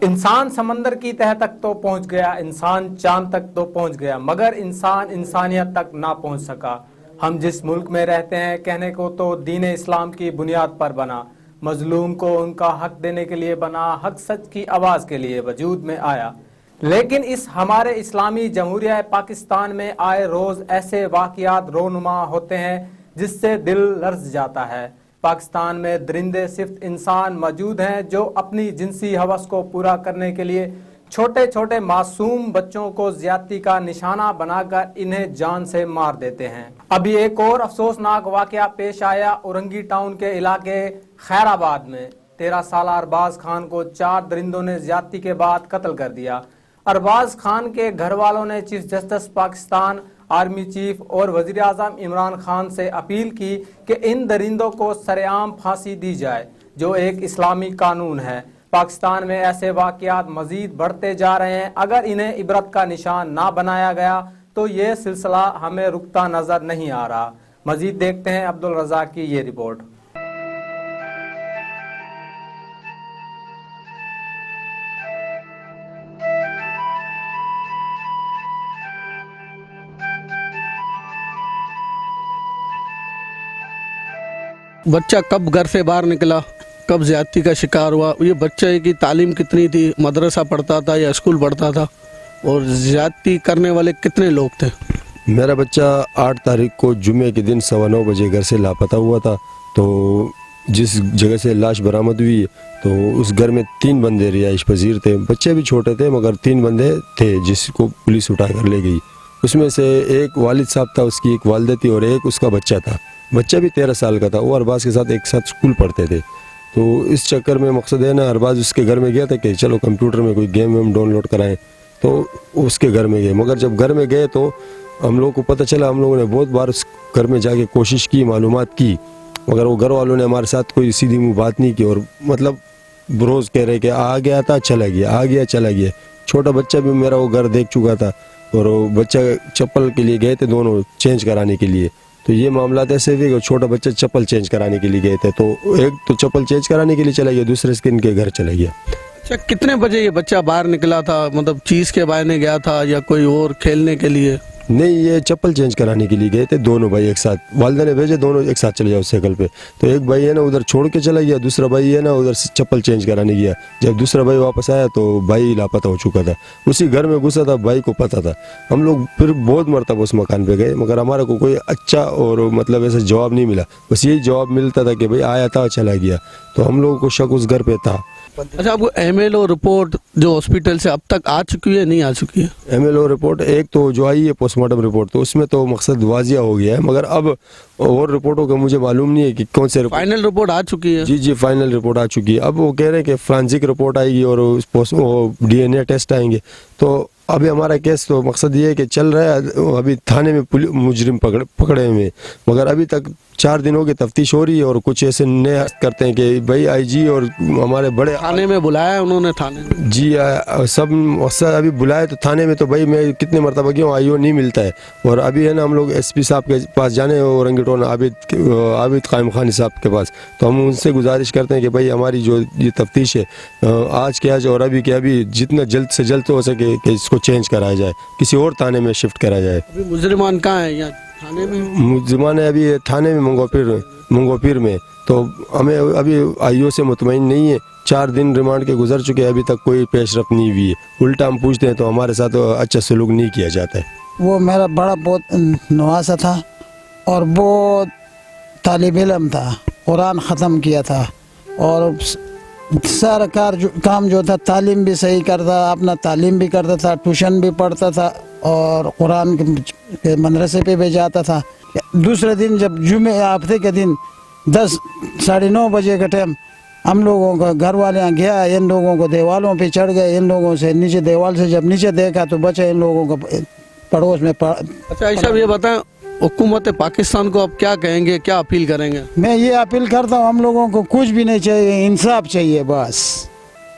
انسان سمندر کی تہہ تک تو پہنچ گیا، انسان چاند تک تو پہنچ گیا، مگر انسان انسانیت تک نہ پہنچ سکا۔ ہم جس ملک میں رہتے ہیں کہنے کو تو دین اسلام کی بنیاد پر بنا، مظلوم کو ان کا حق دینے کے لیے بنا، حق سچ کی آواز کے لیے وجود میں آیا، لیکن اس ہمارے اسلامی جمہوریہ پاکستان میں آئے روز ایسے واقعات رونما ہوتے ہیں جس سے دل لرز جاتا ہے۔ پاکستان میں درندے صفت انسان موجود ہیں جو اپنی جنسی ہوس کو پورا کرنے کے لیے چھوٹے چھوٹے معصوم بچوں کو زیادتی کا نشانہ بنا کر انہیں جان سے مار دیتے ہیں۔ ابھی ایک اور افسوسناک واقعہ پیش آیا اورنگی ٹاؤن کے علاقے خیر آباد میں۔ 13 سالہ ارباز خان کو 4 درندوں نے زیادتی کے بعد قتل کر دیا۔ ارباز خان کے گھر والوں نے chief justice Pakistan, army chief اور وزیر اعظم عمران خان سے اپیل کی کہ ان درندوں کو سرعام پھانسی دی جائے، جو ایک اسلامی قانون ہے۔ پاکستان میں ایسے واقعات مزید بڑھتے جا رہے ہیں۔ اگر انہیں عبرت کا نشان نہ بنایا گیا تو یہ سلسلہ ہمیں رکتا نظر نہیں آ رہا۔ مزید دیکھتے ہیں عبدالرزاق کی یہ رپورٹ۔ بچہ کب گھر سے باہر نکلا، کب زیادتی کا شکار ہوا، یہ بچے کی تعلیم کتنی تھی، مدرسہ پڑھتا تھا یا اسکول پڑھتا تھا، اور زیادتی کرنے والے کتنے لوگ تھے؟ میرا بچہ 8 تاریخ کو جمعے کے دن 9:15 بجے گھر سے لاپتہ ہوا تھا۔ تو جس جگہ سے لاش برآمد ہوئی تو اس گھر میں 3 بندے رہائش پذیر تھے۔ بچے بھی چھوٹے تھے مگر 3 بندے تھے جس کو پولیس اٹھا کر لے گئی۔ اس میں سے ایک والد صاحب تھا، اس کی ایک والدہ تھی اور ایک اس کا بچہ تھا۔ بچہ بھی 13 سال کا تھا، وہ ارباز کے ساتھ ایک ساتھ اسکول پڑھتے تھے۔ تو اس چکر میں مقصد ہے نا، ارباز اس کے گھر میں گیا تھا کہ چلو کمپیوٹر میں کوئی گیم ویم ڈاؤن لوڈ کرائیں، تو اس کے گھر میں گئے۔ مگر جب گھر میں گئے تو ہم لوگوں کو پتہ چلا، ہم لوگوں نے بہت بار اس گھر میں جا کے کوشش کی، معلومات کی، مگر وہ گھر والوں نے ہمارے ساتھ کوئی سیدھی منہ بات نہیں کی، اور مطلب روز کہہ رہے کہ آ گیا تھا چلا گیا، آ گیا چلا گیا۔ چھوٹا بچہ بھی میرا وہ گھر دیکھ چکا تھا، اور وہ بچہ چپل کے لیے گئے تھے دونوں چینج کرانے کے لیے۔ تو یہ معاملات ایسے ہوئے کہ چھوٹا بچہ چپل چینج کرانے کے لیے گئے تھے، تو ایک تو چپل چینج کرانے کے لیے چلا گیا، دوسرے ان کے گھر چلا گیا۔ اچھا، کتنے بجے یہ بچہ باہر نکلا تھا؟ مطلب چیز کے بہانے گیا تھا یا کوئی اور کھیلنے کے لیے؟ نہیں، یہ چپل چینج کرانے کے لیے گئے تھے دونوں بھائی ایک ساتھ، والدہ نے بھیجے دونوں ایک ساتھ چلے جاؤ سائیکل پہ۔ تو ایک بھائی ہے نا ادھر چھوڑ کے چلا گیا، دوسرا بھائی ہے نا ادھر سے چپل چینج کرانے گیا۔ جب دوسرا بھائی واپس آیا تو بھائی لاپتہ ہو چکا تھا، اسی گھر میں گھسا تھا، بھائی کو پتہ تھا۔ ہم لوگ پھر بہت مرتبہ اس مکان پہ گئے مگر ہمارا کو کوئی اچھا اور مطلب ایسا جواب نہیں ملا، بس یہی جواب ملتا تھا کہ بھائی آیا تھا چلا گیا۔ تو ہم لوگوں کو شک اس گھر پہ تھا۔ اچھا، آپ کو ایم ایل او رپورٹ جو ہاسپٹل سے اب تک آ چکی ہے نہیں آ چکی ہے؟ ایم ایل او رپورٹ ایک تو جو آئی ہے پوسٹ مارٹم رپورٹ، تو اس میں تو مقصد واضح ہو گیا ہے، مگر اب اور رپورٹوں کا مجھے معلوم نہیں ہے کہ کون سے فائنل رپورٹ آ چکی ہے؟ جی فائنل رپورٹ آ چکی ہے۔ اب وہ کہہ رہے ہیں کہ فرانزک رپورٹ آئے گی اور ڈی این اے ٹیسٹ آئیں گے۔ تو ابھی ہمارا کیس تو مقصد یہ ہے کہ چل رہا ہے، ابھی تھانے میں مجرم پکڑے ہوئے، مگر ابھی تک 4 دنوں کی تفتیش ہو رہی ہے، اور کچھ ایسے نئے کرتے ہیں کہ بھائی آئی جی اور ہمارے بڑے تھانے میں بلایا انہوں نے؟ تھانے میں جی سب مقصد ابھی بلائے تو تھانے میں، تو بھائی میں کتنے مرتبہ گیا ہوں، آئی او نہیں ملتا ہے۔ اور ابھی ہے نا ہم لوگ ایس پی صاحب کے پاس جانے اورنگی ٹاؤن عابد قائم خانی صاحب کے پاس، تو ہم ان سے گزارش کرتے ہیں کہ بھائی ہماری جو یہ تفتیش ہے آج کے آج اور ابھی کے ابھی جتنا جلد سے جلد ہو سکے کہ اس کو چینج کرایا جائے، کسی اور تھانے میں شفٹ کرا جائے۔ ابھی مجرمان کہاں ہیں؟ یہاں تھانے میں مجرمان ہے ابھی تھانے میں منگو پیر میں۔ تو ہمیں ابھی آئی او سے مطمئن نہیں ہے، 4 دن ریمانڈ کے گزر چکے، ابھی تک کوئی پیش رفت نہیں ہوئی ہے۔ الٹا ہم پوچھتے ہیں تو ہمارے ساتھ اچھا سلوک نہیں کیا جاتا ہے۔ وہ میرا بڑا بہت نواسا تھا اور بہت طالب علم تھا، قرآن ختم کیا تھا، اور سارا کام جو تھا، تعلیم بھی صحیح کرتا، اپنا تعلیم بھی کرتا تھا، ٹیوشن بھی پڑھتا تھا، اور قرآن کے مدرسے پہ بھی جاتا تھا۔ دوسرے دن جب جمعہ ہفتے کے دن 10 ساڑھے 9 بجے کا ٹائم ہم لوگوں کا گھر والے یہاں گیا، ان لوگوں کو دیوالوں پہ چڑھ گئے، ان لوگوں سے نیچے دیوال سے جب نیچے دیکھا تو بچے ان لوگوں کو پڑوس میں اچھا صاحب یہ بتائیں، حکومت پاکستان کو اب کیا کہیں گے، کیا اپیل کریں گے؟ میں یہ اپیل کرتا ہوں، ہم لوگوں کو کچھ بھی نہیں چاہیے، انصاف چاہیے بس۔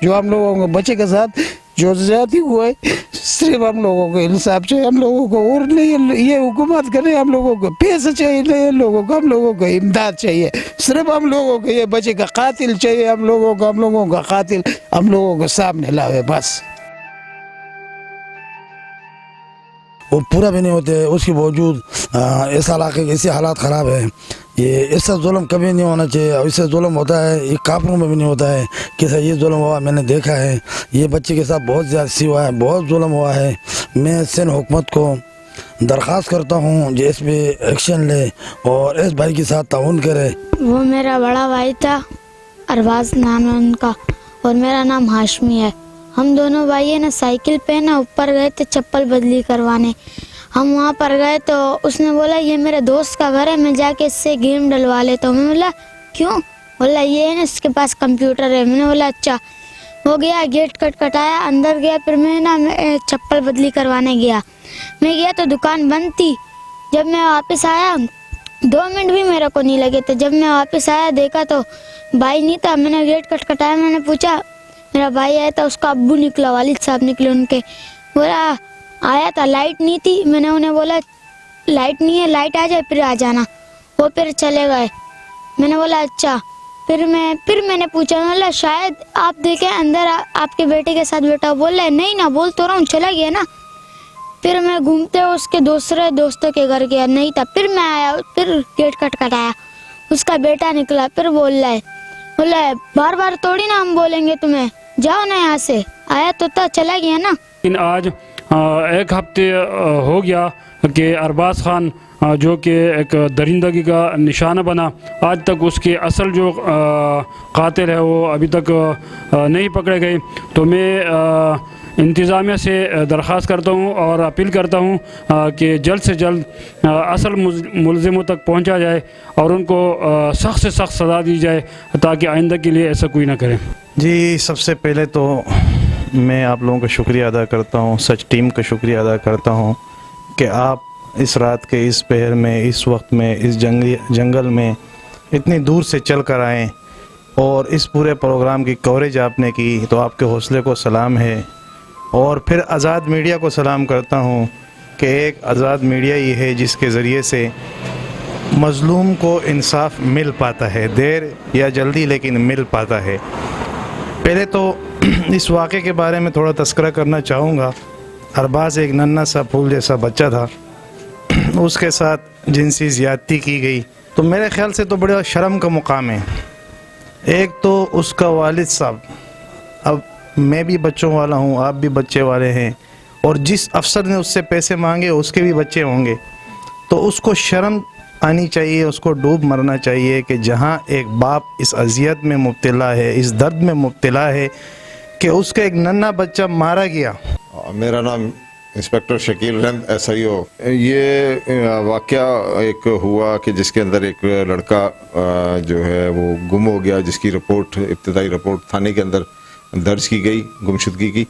جو ہم لوگوں کو بچے کے ساتھ جو زیادتی ہوا ہے صرف ہم لوگوں کو انصاف چاہیے ہم لوگوں کو، اور نہیں یہ حکومت کرے ہم لوگوں کو پیسے چاہیے نہیں ہم لوگوں کو، ہم لوگوں کو امداد چاہیے، صرف ہم لوگوں کو یہ بچے کا قاتل چاہیے ہم لوگوں کا قاتل ہم لوگوں کو سامنے لاوے بس۔ وہ پورا بھی نہیں ہوتے اس کے باوجود اس علاقے کے ایسے حالات خراب ہیں، یہ اس سے ظلم کبھی نہیں ہونا چاہیے، اور اس سے ظلم ہوتا ہے یہ کافروں میں بھی نہیں ہوتا ہے کہ یہ ظلم ہوا میں نے دیکھا ہے، یہ بچے کے ساتھ بہت زیادتی ہوا ہے، بہت ظلم ہوا ہے۔ میں سندھ حکومت کو درخواست کرتا ہوں جو اس پہ ایکشن لے اور اس بھائی کے ساتھ تعاون کرے۔ وہ میرا بڑا بھائی تھا، ارباز نام ہے ان کا، اور میرا نام ہاشمی ہے۔ ہم دونوں بھائی نا سائیکل پہ نا اوپر گئے تھے چپل بدلی کروانے، ہم وہاں پر گئے تو اس نے بولا یہ میرے دوست کا گھر ہے میں جا کے اس سے گیم ڈلوا لیتا ہوں۔ میں بولا کیوں؟ بولا یہ ہے نا اس کے پاس کمپیوٹر ہے۔ میں نے بولا اچھا، ہو گیا گیٹ کٹایا اندر گیا، پھر میں نا چپل بدلی کروانے گیا، میں گیا تو دکان بند تھی۔ جب میں واپس آیا 2 منٹ بھی میرے کو نہیں لگے تھے، جب میں واپس آیا دیکھا تو بھائی نہیں تھا، میں نے گیٹ کٹایا، میں نے پوچھا میرا بھائی آیا تھا، اس کا ابو نکلا، والد صاحب نکلے ان کے، بولا آیا تھا لائٹ نہیں تھی، میں نے انہیں بولا لائٹ نہیں ہے لائٹ آ جائے پھر آ جانا، وہ پھر چلے گئے۔ میں نے بولا اچھا، پھر میں نے پوچھا میں بولا شاید آپ دیکھیں اندر آپ کے بیٹے کے ساتھ بیٹا، بول رہا ہے نہیں نا، بول تو رہا ہوں چلا گیا نا۔ پھر میں گھومتے اس کے دوسرے دوستوں کے گھر گیا، نہیں تھا، پھر میں آیا، پھر گیٹ کٹایا، اس کا بیٹا نکلا، پھر بول رہا ہے بار بار توڑی نا ہم بولیں گے تمہیں، جاؤ نا یہاں سے، آیا تو تھا چلا گیا نا۔ لیکن آج 1 ہفتے ہو گیا کہ ارباز خان جو کہ ایک درندگی کا نشانہ بنا، آج تک اس کے اصل جو قاتل ہے وہ ابھی تک نہیں پکڑے گئے۔ تو میں انتظامیہ سے درخواست کرتا ہوں اور اپیل کرتا ہوں کہ جلد سے جلد اصل ملزموں تک پہنچا جائے اور ان کو سخت سے سخت سزا دی جائے تاکہ آئندہ کے لیے ایسا کوئی نہ کرے۔ جی سب سے پہلے تو میں آپ لوگوں کا شکریہ ادا کرتا ہوں، سچ ٹیم کا شکریہ ادا کرتا ہوں کہ آپ اس رات کے اس پہر میں، اس وقت میں، اس جنگل میں اتنی دور سے چل کر آئیں اور اس پورے پروگرام کی کوریج آپ نے کی، تو آپ کے حوصلے کو سلام ہے۔ اور پھر آزاد میڈیا کو سلام کرتا ہوں کہ ایک آزاد میڈیا ہی ہے جس کے ذریعے سے مظلوم کو انصاف مل پاتا ہے، دیر یا جلدی لیکن مل پاتا ہے۔ پہلے تو اس واقعے کے بارے میں تھوڑا تذکرہ کرنا چاہوں گا۔ ارباز ایک ننھا سا پھول جیسا بچہ تھا، اس کے ساتھ جنسی زیادتی کی گئی، تو میرے خیال سے تو بڑا شرم کا مقام ہے۔ ایک تو اس کا والد صاحب، اب میں بھی بچوں والا ہوں، آپ بھی بچے والے ہیں، اور جس افسر نے اس سے پیسے مانگے اس کے بھی بچے ہوں گے، تو اس کو شرم آنی چاہیے، اس کو ڈوب مرنا چاہیے کہ جہاں ایک باپ اس اذیت میں مبتلا ہے، اس درد میں مبتلا ہے کہ اس کا ایک ننھا بچہ مارا گیا۔ میرا نام inspector Shakeel Rind S I O. یہ واقعہ ایک ہوا کہ جس کے اندر ایک لڑکا جو ہے وہ گم ہو گیا، جس کی رپورٹ، ابتدائی رپورٹ تھانے کے اندر درج کی گئی گمشدگی کی،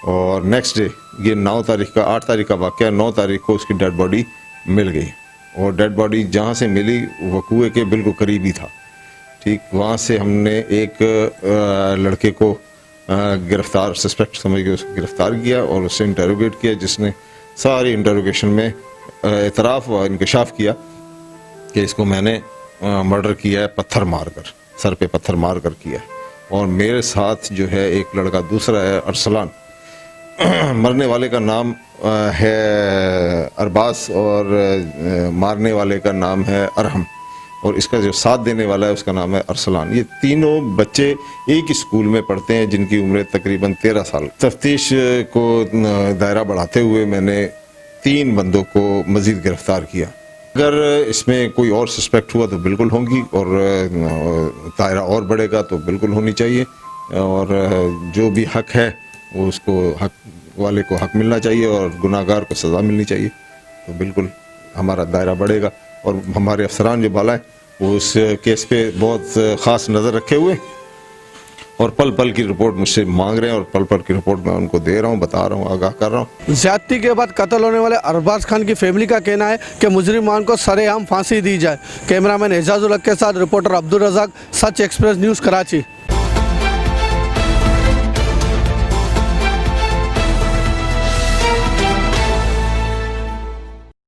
اور نیکسٹ ڈے یہ 8 تاریخ کا واقعہ، 9 تاریخ کو اس کی ڈیڈ باڈی مل گئی، اور ڈیڈ باڈی جہاں سے ملی وہ کنویں کے بالکل قریب ہی تھا۔ ٹھیک، وہاں سے ہم نے ایک لڑکے کو گرفتار، سسپیکٹ سمجھ کے اس کو گرفتار کیا اور اس سے انٹروگیٹ کیا، جس نے ساری انٹروگیشن میں اعتراف و انکشاف کیا کہ اس کو میں نے مرڈر کیا ہے، پتھر مار کر، سر پہ پتھر مار کر کیا ہے۔ اور میرے ساتھ جو ہے ایک لڑکا دوسرا ہے ارسلان، مرنے والے کا نام ہے ارباز اور مارنے والے کا نام ہے ارحم، اور اس کا جو ساتھ دینے والا ہے اس کا نام ہے ارسلان۔ یہ تینوں بچے ایک ہی اسکول میں پڑھتے ہیں جن کی عمریں تقریباً 13 سال۔ تفتیش کو دائرہ بڑھاتے ہوئے میں نے 3 بندوں کو مزید گرفتار کیا۔ اگر اس میں کوئی اور سسپیکٹ ہوا تو بالکل ہوں گی، اور دائرہ اور بڑھے گا تو بالکل ہونی چاہیے، اور جو بھی حق ہے وہ اس کو حق والے کو حق ملنا چاہیے اور گناہ گار کو سزا ملنی چاہیے، تو بالکل ہمارا دائرہ بڑھے گا۔ اور ہمارے افسران جو بالا ہیں وہ اس کیس پہ بہت خاص نظر رکھے ہوئے اور پل پل کی رپورٹ مجھ سے مانگ رہے ہیں، اور پل پل کی رپورٹ میں ان کو دے رہا ہوں، بتا رہا ہوں، آگاہ کر رہا ہوں۔ زیادتی کے بعد قتل ہونے والے ارباز خان کی فیملی کا کہنا ہے کہ مجرمان کو سرے عام پھانسی دی جائے۔ کیمرہ مین اعجاز الحق کے ساتھ رپورٹر عبدالرزاق، سچ ایکسپریس نیوز کراچی۔